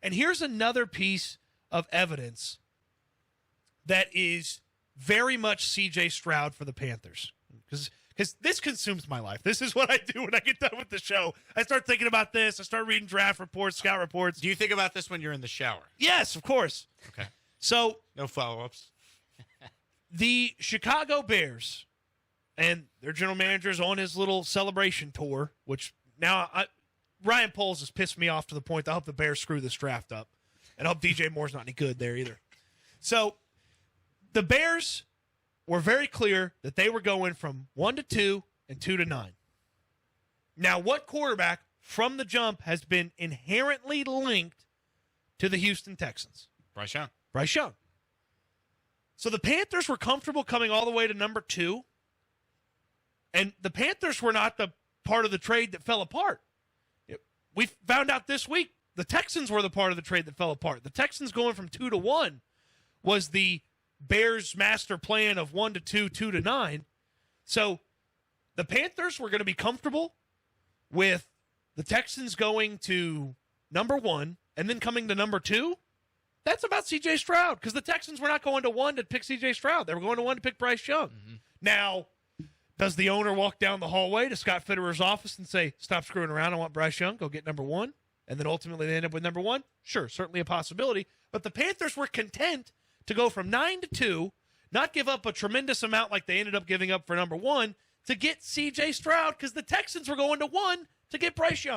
And here's another piece of evidence that is very much C.J. Stroud for the Panthers. Because this consumes my life. This is what I do when I get done with the show. I start thinking about this. I start reading draft reports, scout reports. Do you think about this when you're in the shower? Yes, of course. Okay. So no follow-ups. The Chicago Bears and their general manager's on his little celebration tour, which now Ryan Poles has pissed me off to the point that I hope the Bears screw this draft up. And I hope DJ Moore's not any good there either. So the Bears were very clear that they were going from 1 to 2 and 2 to 9. Now, what quarterback from the jump has been inherently linked to the Houston Texans? Bryce Young. Bryce Young. So the Panthers were comfortable coming all the way to number 2, and the Panthers were not the part of the trade that fell apart. We found out this week the Texans were the part of the trade that fell apart. The Texans going from 2 to 1 was the Bears' master plan of 1 to 2, 2 to 9. So the Panthers were going to be comfortable with the Texans going to number 1 and then coming to number 2. That's about C.J. Stroud, because the Texans were not going to 1 to pick C.J. Stroud. They were going to 1 to pick Bryce Young. Mm-hmm. Now, does the owner walk down the hallway to Scott Fitterer's office and say, stop screwing around, I want Bryce Young, go get number 1? And then ultimately they end up with number 1? Sure, certainly a possibility. But the Panthers were content to go from 9 to 2, not give up a tremendous amount like they ended up giving up for number 1, to get C.J. Stroud, because the Texans were going to 1 to get Bryce Young.